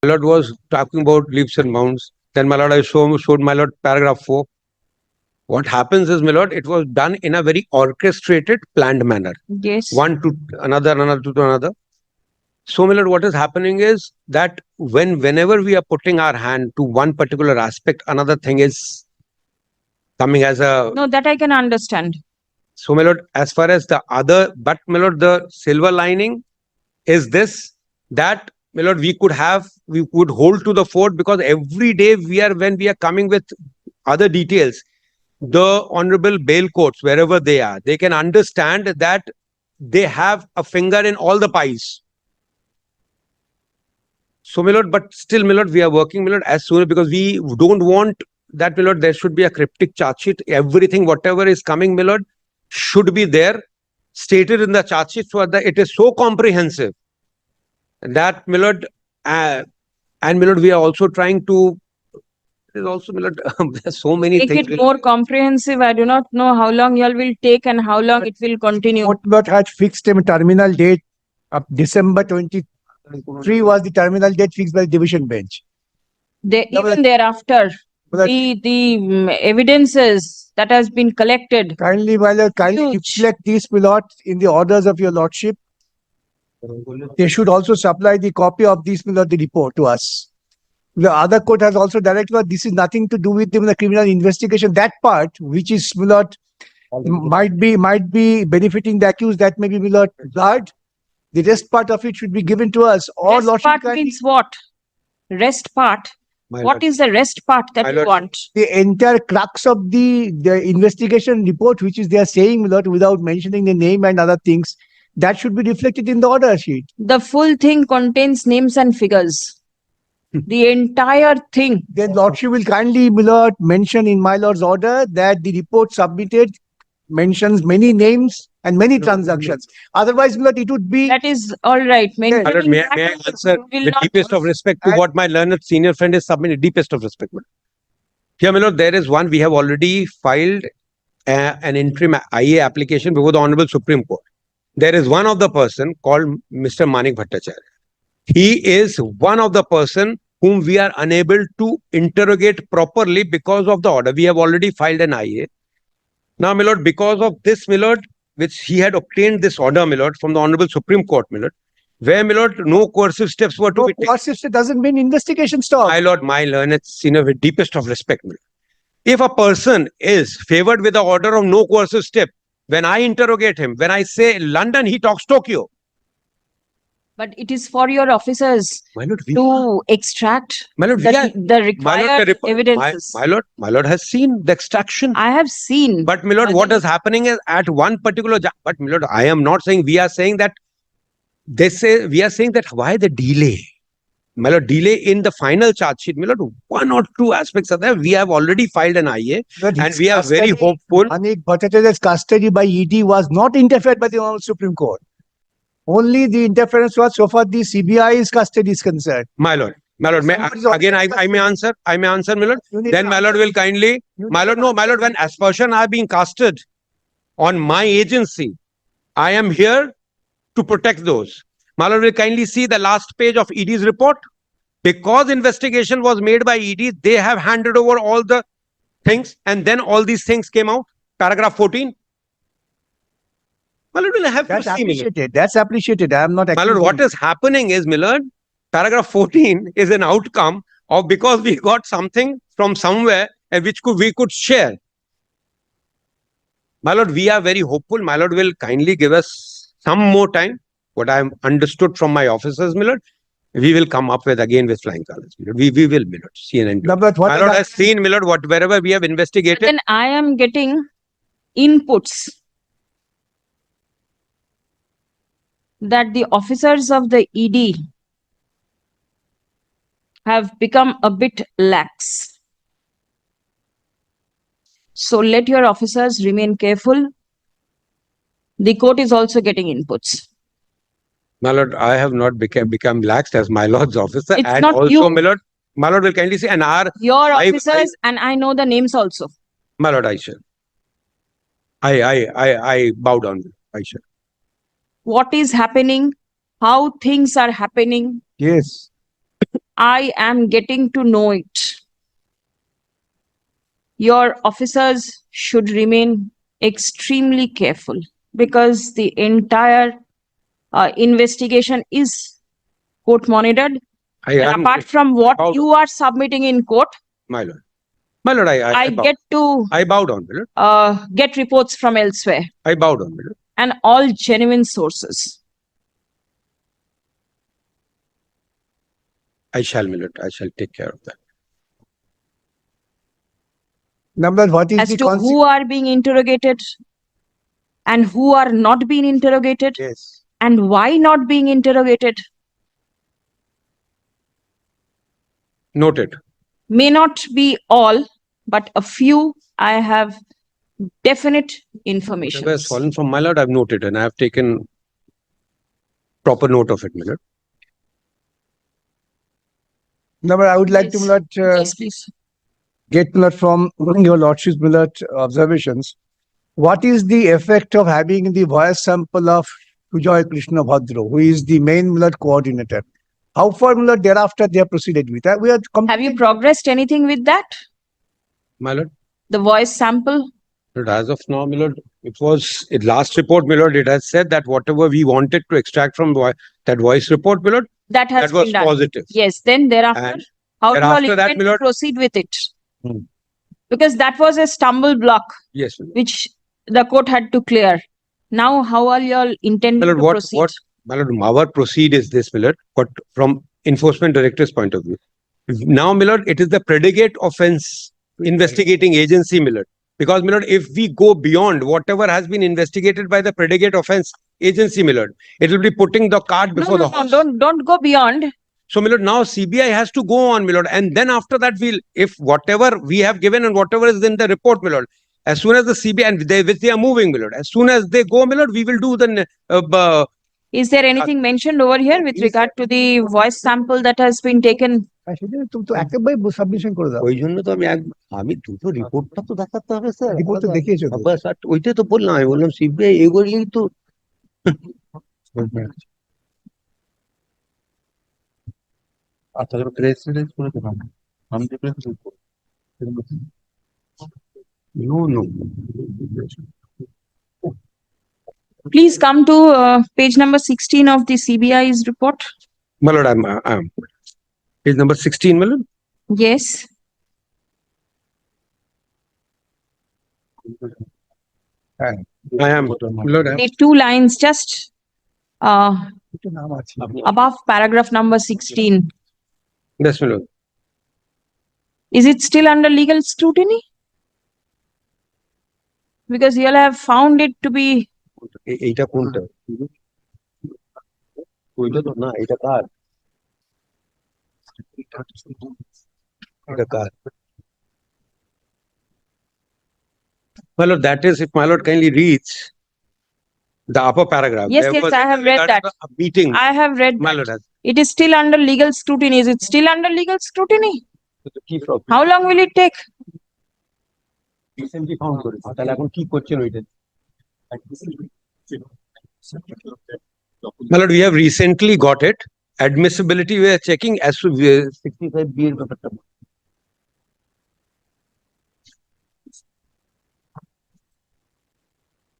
Lord was talking about leaps and bounds. Then, my Lord, I showed my Lord paragraph 4. What happens is, my Lord, it was done in a very orchestrated, planned manner. Yes. One to another, another to another. So, my Lord, what is happening is that whenever we are putting our hand to one particular aspect, another thing is coming as a... No, that I can understand. So, my Lord, as far as the other, but, my Lord, the silver lining is this, that, my Lord, we could hold to the fort, because every day when we are coming with other details, the honorable bail courts, wherever they are, they can understand that they have a finger in all the pies. So, my Lord, but still, my Lord, we are working, my Lord, as soon, because we don't want that, my Lord, there should be a cryptic charge sheet. Everything, whatever is coming, my Lord, should be there, stated in the charge sheet, so that it is so comprehensive that, my Lord, and, my Lord, we are also trying to, there is also, my Lord, there's so many Make things. it more comprehensive. I do not know how long y'all will take and how long it will continue. What had fixed a terminal date of December 23 was the terminal date fixed by the division bench. Even thereafter, the evidences that has been collected. Kindly, my Lord, kindly reflect these, my Lord, in the orders of your Lordship. They should also supply the copy of this, my Lord, the report to us. The other court has also directed that this is nothing to do with the criminal investigation. That part, which is, my Lord, might be benefiting the accused, that may be, my Lord, guard. The rest part of it should be given to us. Or Rest Lordship part means what? Rest part. What is the rest part that you want? The entire crux of the investigation report, which is they are saying, my Lord, without mentioning the name and other things, that should be reflected in the order sheet. The full thing contains names and figures. The entire thing. Then Lordship will kindly, my Lord, mention in my Lord's order that the report submitted mentions many names and many transactions. Otherwise, my Lord, it would be... That is all right. May I answer with deepest of respect to what my learned senior friend is submitted? Deepest of respect. Here, my Lord, there is one. We have already filed an interim IA application before the Honorable Supreme Court. There is one of the person called Mr. Manik Bhattacharya. He is one of the person whom we are unable to interrogate properly because of the order. We have already filed an IA. Now, my Lord, because of this, my Lord, which he had obtained this order, my Lord, from the Honorable Supreme Court, my Lord, where, my Lord, no coercive steps were to be taken. Coercive step doesn't mean investigation stop. My Lord, my learned senior, with deepest of respect, my Lord. If a person is favored with the order of no coercive step, when I interrogate him, when I say London, he talks Tokyo. But it is for your officers to extract the required evidences. My Lord has seen the extraction. I have seen. But, my Lord, what is happening is at one particular... But, my Lord, I am not saying... We are saying that... We are saying that why the delay? My Lord, delay in the final charge sheet. My Lord, one or two aspects are there. We have already filed an IA and we are very hopeful. Manik Bhattacharya's custody by ED was not interfered by the Honorable Supreme Court. Only the interference was so far the CBI's custody is concerned. My Lord, again, I may answer, my Lord. Then, my Lord, will kindly, my Lord, no, my Lord, when aspersion are being casted on my agency, I am here to protect those. My Lord will kindly see the last page of ED's report. Because investigation was made by ED, they have handed over all the things and then all these things came out. Paragraph 14. My Lord, will have That's to see, appreciated. That's appreciated. I am not... My Lord, what is happening is, my Lord, paragraph 14 is an outcome of because we got something from somewhere and which we could share. My Lord, we are very hopeful. My Lord will kindly give us some more time. What I have understood from my officers, my Lord, we will come up with flying colors. We will, my Lord, see an end. No, but what my Lord has seen, my Lord, wherever we have investigated. Then I am getting inputs that the officers of the ED have become a bit lax. So let your officers remain careful. The court is also getting inputs. My Lord, I have not become lax as my Lord's officer. It's and not also, you. My Lord will kindly say, and your officers, and I know the names also. My Lord, I shall. I bow down. I shall. What is happening? How things are happening? Yes. I am getting to know it. Your officers should remain extremely careful because the entire investigation is court monitored. I And am, apart from what How- you are submitting in court, my lord. My lord, I bow. get to I bow down, my lord. get reports from elsewhere I bow down, my lord. and all genuine sources. I shall, my lord. I shall take care of that. Number, what is As the to who are being interrogated and who are not being interrogated Yes. and why not being interrogated Noted. may not be all, but a few I have definite information. Whatever has fallen from my lord, I've noted and I have taken proper note of it, my lord. Number, I would like to, Yes. my lord, Yes, please. get, my lord, from your lordship's, my lord, observations. What is the effect of having the voice sample of Sujoy Krishna Bhadro, who is the main, my lord, coordinator? How far, my lord, thereafter they have proceeded with? We are Have you progressed anything with that? My lord. The voice sample? But as of now, my lord, it last report, my lord, it has said that whatever we wanted to extract from that voice report, my lord, That has that was been done. positive. Yes, then thereafter, And how do you all thereafter that, intend my to lord- proceed with it? Hmm. Because that was a stumble block Yes, my lord. which the court had to clear. Now, how are you all intending My to lord, proceed? my lord, our proceed is this, my lord, but from enforcement director's point of view. Now, my lord, it is the predicate offense investigating agency, my lord. Because, my lord, if we go beyond whatever has been investigated by the predicate offense agency, my lord, it will be putting the cart No, before no, the no, horse. don't go beyond. So, my lord, now CBI has to go on, my lord, and then after that, if whatever we have given and whatever is in the report, my lord, as soon as the CBI and which they are moving, my lord, as soon as they go, my lord, we will do the Is there anything mentioned over here with regard to the voice sample that has been taken? তুমি তো একেবারে submission করে দাও ওই জন্য তো আমি দুটো রিপোর্টটা তো দেখাতে হবে স্যার রিপোর্ট তো দেখিয়েছো তো। বাস আর ওইটাই তো বললাম আমি বললাম সিবিআই এগোলেই তো আচ্ছা প্রেস রিলিজ করে দেবেন আমি যে press no no Please come to page number 16 of the CBI's report. my lord I'm page number 16 my lord Yes. I am my lord The two lines just একটু নাম আছে above paragraph number 16. yes my lord Is it still under legal scrutiny? Because you all have found it to be, এইটা কোনটা ওইটা তো না এটা কার এটা কার my lord that is if my lord kindly reads the upper paragraph yes, there yes, was I have read that. a meeting I have read my that. lord has It is still under legal scrutiny. Is it still under legal scrutiny? the key from How long will it take? recently found করেছে তাহলে এখন কি করছেন ওইটা my lord we have recently got it admissibility we are checking as to 65B এর ব্যাপারটা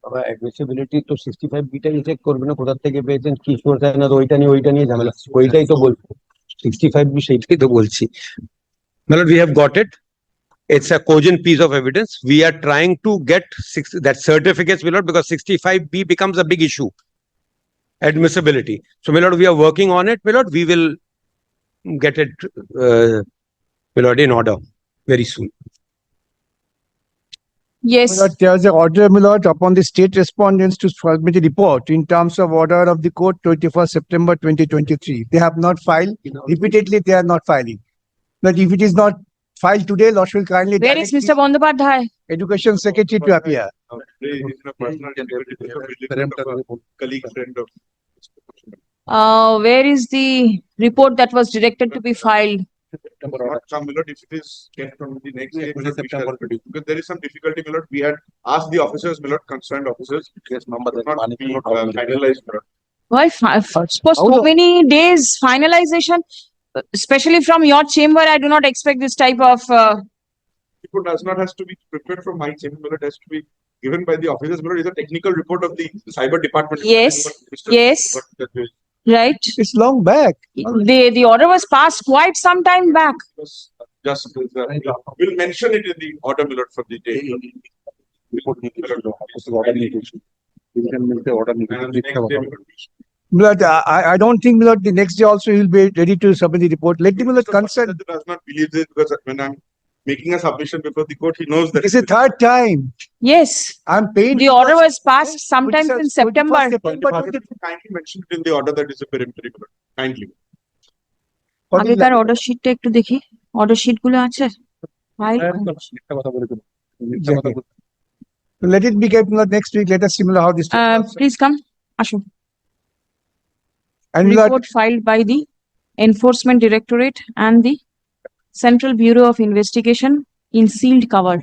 বাবা admissibility তো 65B টাই চেক করবে না কোথা থেকে পেয়েছেন কি সোর্স আছে না তো ওইটা নিয়ে ঝামেলা ওইটাই তো বলছি 65B সেইটাই তো বলছি my lord we have got it. It's a cogent piece of evidence. We are trying to get that certificates, my lord, because 65B becomes a big issue. Admissibility. So, my lord, we are working on it, my lord. We will get it, my lord, in order very soon. Yes. My lord, there is an order, my lord, upon the state respondents to submit a report in terms of order of the court 21st September 2023. They have not filed. Repeatedly, they are not filing. But if it is not filed today, Lord will kindly Where is direct Mr. Bandopadhyay? the Education Secretary to appear. colleague friend of Where is the report that was directed to be filed? not come, my lord, if it is kept from the next day, my lord, we shall produce. Because there is some difficulty, my lord. We had asked the officers, my lord, concerned officers. Yes, number not be finalized, my lord. Why? For so many days finalization? especially from your chamber, I do not expect this type of, Report does not has to be prepared from my chamber, but it has to be given by the officers, but it is a technical report of the cyber department. Yes, yes. right? It's long back. The order was passed quite some time back. Just, we'll mention it in the order, Millard, for the day. Report. But I don't think that the next day also he'll be ready to submit the report. Let him consent. Does not believe this because when I'm making a submission before the court, he knows that. It's the third time. Yes, I'm paying. the order was passed sometimes in September. Kindly mention it in the order that is a peremptory. Kindly. আগেকার order sheet টা একটু দেখি order sheet গুলো আছে Let it be kept next week. Let us see how this. Please come আসুন And report filed by the Enforcement Directorate and the Central Bureau of Investigation in sealed cover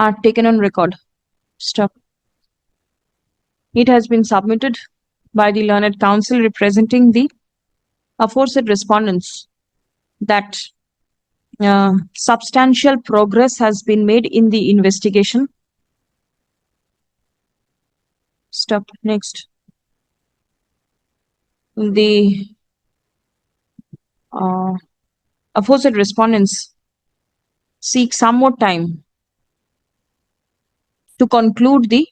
are taken on record. Stop. It has been submitted by the learned counsel representing the aforesaid respondents that substantial progress has been made in the investigation. Stop. Next. The aforesaid respondents seek some more time to conclude the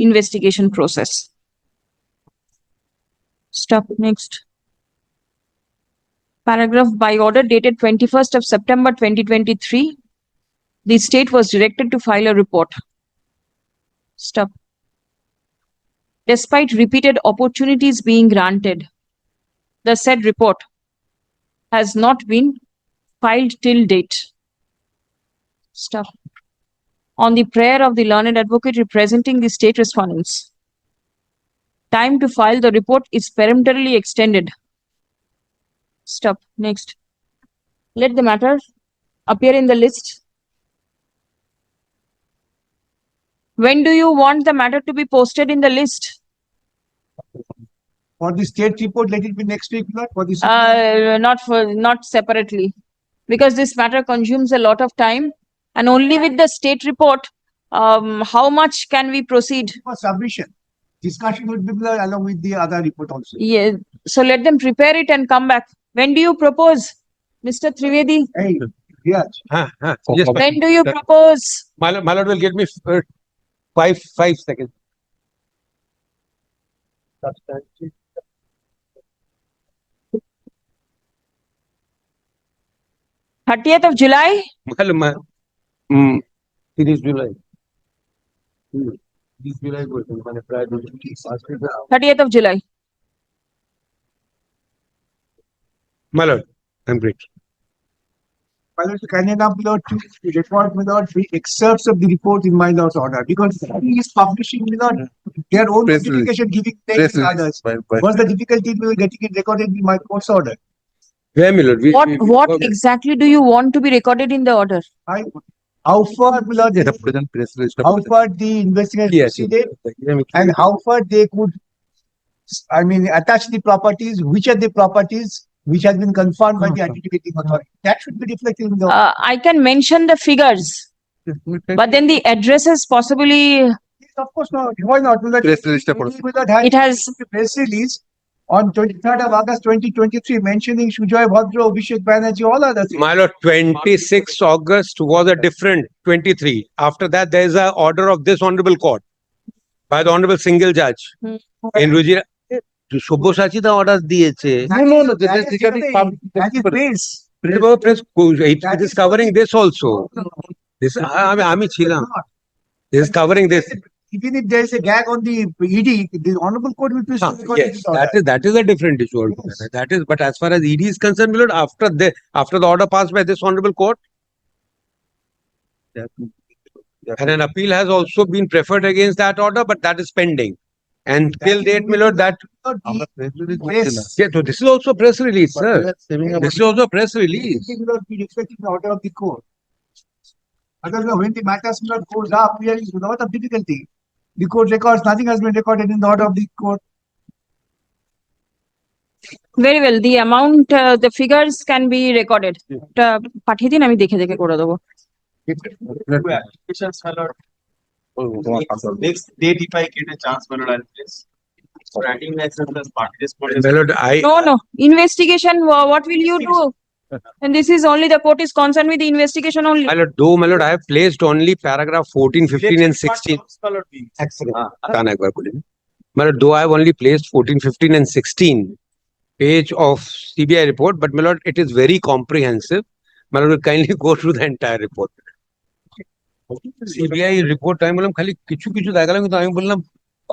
investigation process. Stop. Next. Paragraph by order dated 21st of September 2023, the state was directed to file a report. Stop. Despite repeated opportunities being granted, the said report has not been filed till date. Stop. On the prayer of the learned advocate representing the state respondents, time to file the report is peremptorily extended. Stop. Next. Let the matter appear in the list. When do you want the matter to be posted in the list? For the state report, let it be next week, not for this. Not separately, because this matter consumes a lot of time, and only with the state report, how much can we proceed? For submission. Discussion would be along with the other report also. Yeah. So let them prepare it and come back. When do you propose, Mr. Trivedi? Hey, yes. Yes, When do you propose? my lord will give me 5 seconds. 30th of July? 30 July. 30th of July. My lord, I'm great. My lord, can you now report without the excerpts of the report in my lord's order? Because he is publishing without their own notification giving names to others. What's the difficulty in getting it recorded in my court's order? Where, my lord? What exactly do you want to be recorded in the order? How far, my lord, how far the investigation proceeded and how far they could, attach the properties, which are the properties which has been confirmed by the adjudicating authority. That should be reflected in the order. I can mention the figures, but then the addresses possibly. Of course not. Why not? It has a press release on 23rd of August 2023 mentioning Sujoy Bhadra, Abhishek Banerjee, all others. My lord, 26th August was a different 23. After that, there is an order of this honorable court by the honorable single judge in Rujira. Subhoshachi the order দিয়েছে. No. That is press. It is covering this also. This আমি ছিলাম. This is covering this. Even if there is a gag on the ED, the honorable court will be. Yes, that is a different issue. Yes. That is, but as far as ED is concerned, my lord, after the order passed by this honorable court, and an appeal has also been preferred against that order, but that is pending. And till date, my lord, that yeah, so this is also a press release, sir. This is also a press release. Will not be reflecting the order of the court. Otherwise, when the matters goes up, here is without a difficulty. The court records, nothing has been recorded in the order of the court. Very well, the amount, the figures can be recorded. পাঠিয়ে দিন, আমি দেখে দেখে করে দেবো। Two applications, my lord. Next date, if I get a chance, my lord, I'll place. Writing license as party response. My lord, No, investigation, what will you do? And this is only, the court is concerned with the investigation only. my lord, I have placed only paragraph 14, 15 and 16. My lord, please. কান একবার বলিনি। My lord, though I have only placed 14, 15 and 16 page of CBI report, but my lord, it is very comprehensive. My lord, kindly go through the entire report. CBI report আমি বললাম খালি কিছু কিছু দেখালাম, কিন্তু আমি বললাম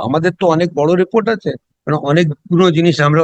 আমাদের তো অনেক বড় রিপোর্ট আছে, মানে অনেকগুলো জিনিস আমরা